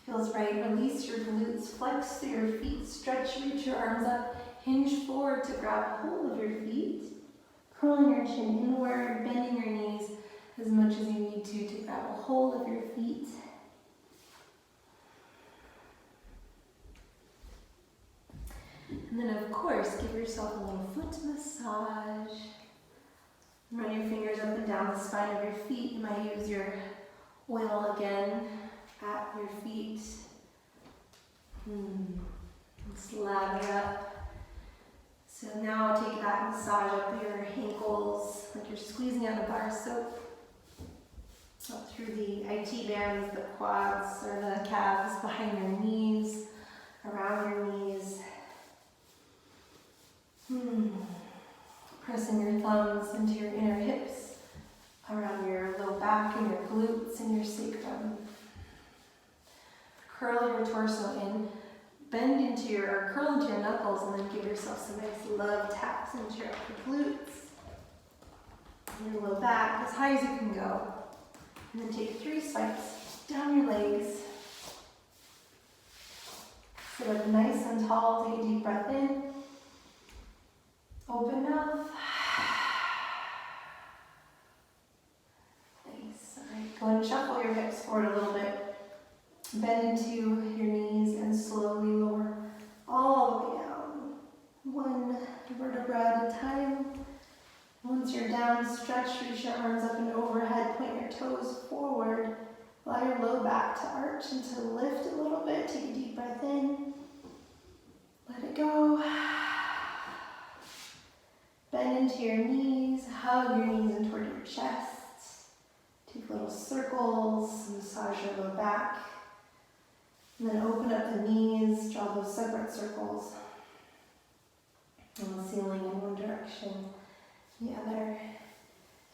feels right. Release your glutes, flex through your feet, stretch, reach your arms up, hinge forward to grab hold of your feet. Curling your chin inward, bending your knees as much as you need to grab a hold of your feet. And then of course, give yourself a little foot massage. Run your fingers up and down the spine of your feet. You might use your oil again at your feet. Slather up. So now take that massage up your ankles, like you're squeezing out a bar of soap. Up through the IT bands, the quads, or the calves behind your knees, around your knees. Pressing your thumbs into your inner hips, around your low back and your glutes and your sacrum. Curl your torso in, curl into your knuckles, and then give yourself some nice love taps into your upper glutes, and your low back, as high as you can go. And then take 3 swipes down your legs. Sit up nice and tall, take a deep breath in. Open mouth. Nice. Alright, go and shuffle your hips forward a little bit. Bend into your knees and slowly lower all the way down. One vertebra at a time. Once you're down, stretch, reach your arms up and overhead, point your toes forward. Allow your low back to arch and to lift a little bit. Take a deep breath in. Let it go. Bend into your knees, hug your knees in toward your chest. Take little circles, massage your low back. And then open up the knees, draw those separate circles on the ceiling in one direction, the other.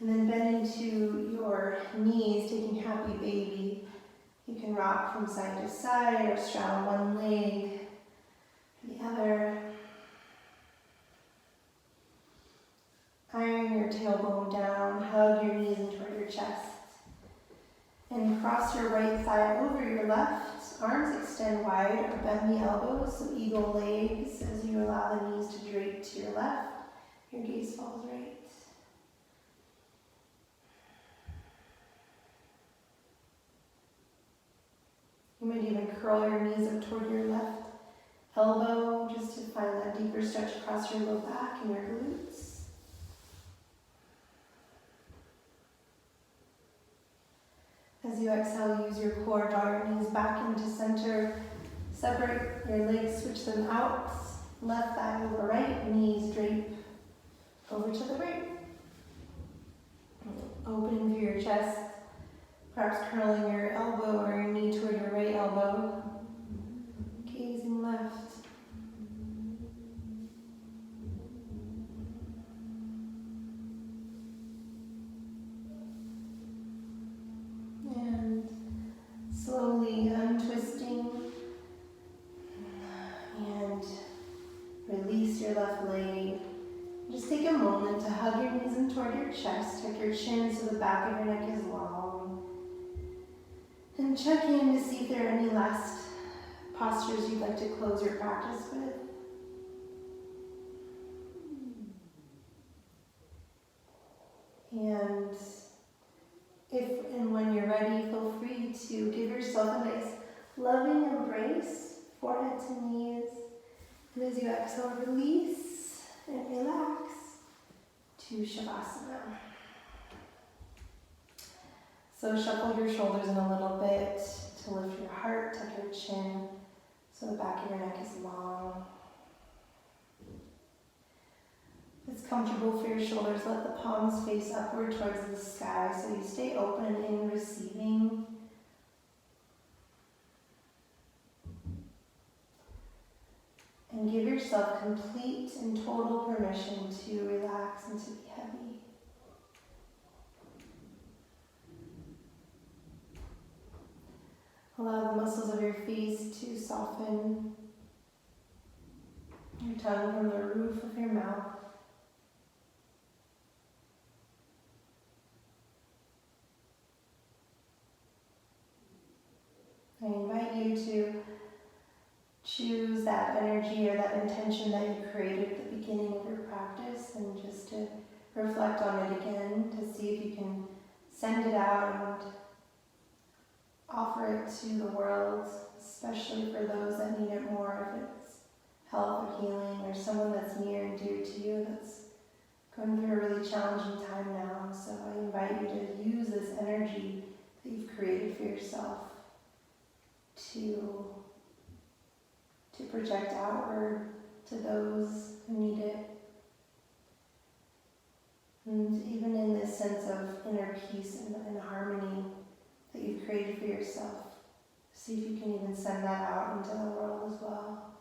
And then bend into your knees, taking happy baby. You can rock from side to side or straddle one leg to the other. Iron your tailbone down, hug your knees in toward your chest. And cross your right thigh over your left. Arms extend wide or bend the elbows, so eagle legs as you allow the knees to drape to your left. Your gaze falls right. You might even curl your knees up toward your left elbow just to find that deeper stretch across your low back and your glutes. As you exhale, use your core, draw your knees back into center. Separate your legs, switch them out. Left thigh over right, knees drape over to the right. Opening through your chest, perhaps curling your elbow or your knee toward your right elbow. Gazing left. And slowly untwisting and release your left leg. Just take a moment to hug your knees in toward your chest, tuck your chin so the back of your neck is long. And check in to see if there are any last postures you'd like to close your practice with. And if and when you're ready, feel free to give yourself a nice loving embrace, forehead to knees. And as you exhale, release and relax to Shavasana. So shuffle your shoulders in a little bit to lift your heart, tuck your chin so the back of your neck is long. If it's comfortable for your shoulders, let the palms face upward towards the sky so you stay open in receiving. And give yourself complete and total permission to relax and to be heavy. Allow the muscles of your face to soften. Your tongue from the roof of your mouth. I invite you to choose that energy or that intention that you created at the beginning of your practice and just to reflect on it again to see if you can send it out and offer it to the world, especially for those that need it more, if it's health or healing or someone that's near and dear to you that's going through a really challenging time now. So I invite you to use this energy that you've created for yourself to project outward to those who need it. And even in this sense of inner peace and harmony that you've created for yourself, see if you can even send that out into the world as well.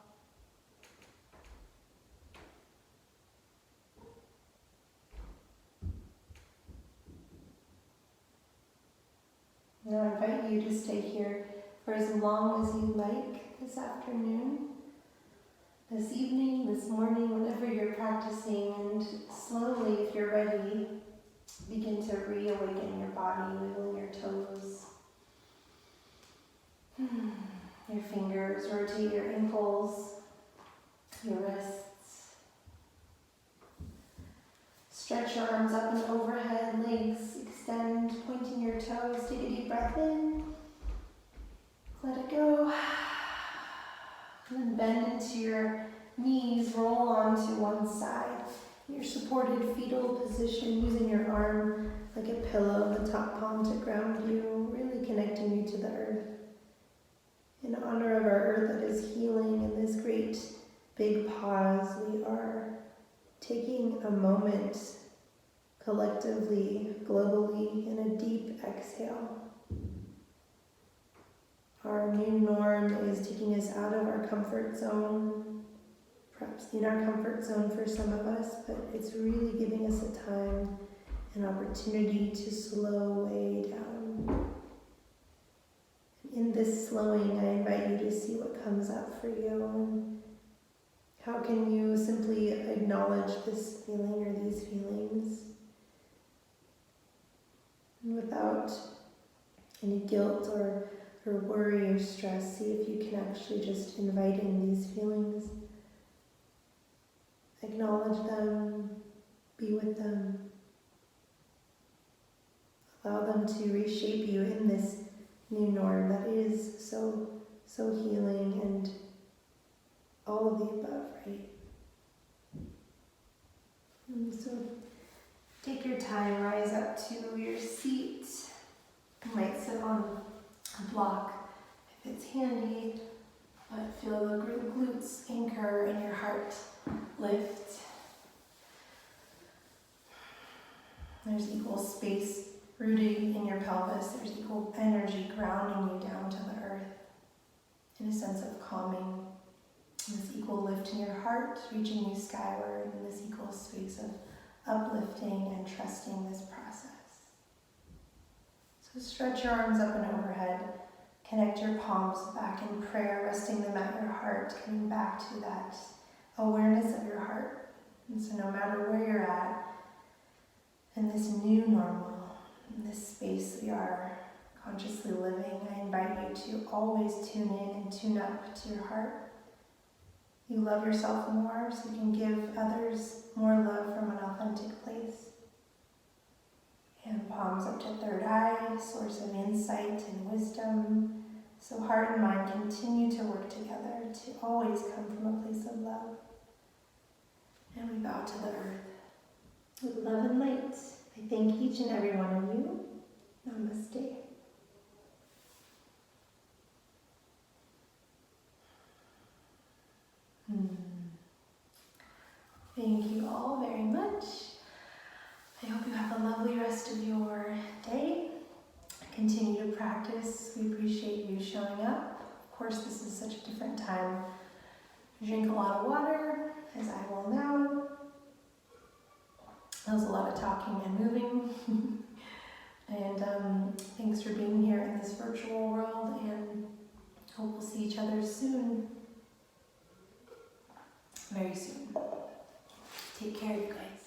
Now I invite you to stay here for as long as you like this afternoon, this evening, this morning, whenever you're practicing, and slowly, if you're ready, begin to reawaken your body, wiggling your toes. your fingers, rotate your ankles, your wrists. Stretch your arms up and overhead, legs extend, pointing your toes. Take a deep breath in. Let it go. And then bend into your knees, roll onto one side. Your supported fetal position, using your arm like a pillow, the top palm to ground you, really connecting you to the earth. In honor of our earth that is healing, in this great big pause, we are taking a moment collectively, globally, in a deep exhale. Our new norm is taking us out of our comfort zone, perhaps in our comfort zone for some of us, but it's really giving us a time, an opportunity to slow way down. In this slowing, I invite you to see what comes up for you, and how can you simply acknowledge this feeling or these feelings, and without any guilt or worry or stress. See if you can actually just invite in these feelings. Acknowledge them, be with them. Allow them to reshape you in this new norm that is so healing and all of the above, right? And so take your time, rise up to your seat. You might sit on a block if it's handy, but feel the glutes anchor and your heart lift. There's equal space rooting in your pelvis. There's equal energy grounding you down to the earth in a sense of calming. And this equal lift in your heart reaching you skyward, in this equal space of uplifting and trusting this process. So stretch your arms up and overhead. Connect your palms back in prayer, resting them at your heart, coming back to that awareness of your heart. And so no matter where you're at, in this new normal, in this space we are consciously living, I invite you to always tune in and tune up to your heart. You love yourself more, so you can give others more love from an authentic place. And palms up to third eye, source of insight and wisdom. So heart and mind continue to work together to always come from a place of love. And we bow to the earth. With love and light, I thank each and every one of you. Namaste. Thank you all very much. I hope you have a lovely rest of your day. Continue to practice. We appreciate you showing up. Of course, this is such a different time. Drink a lot of water, as I will now. That was a lot of talking and moving. And thanks for being here in this virtual world, and hope we'll see each other soon. Very soon. Take care, you guys.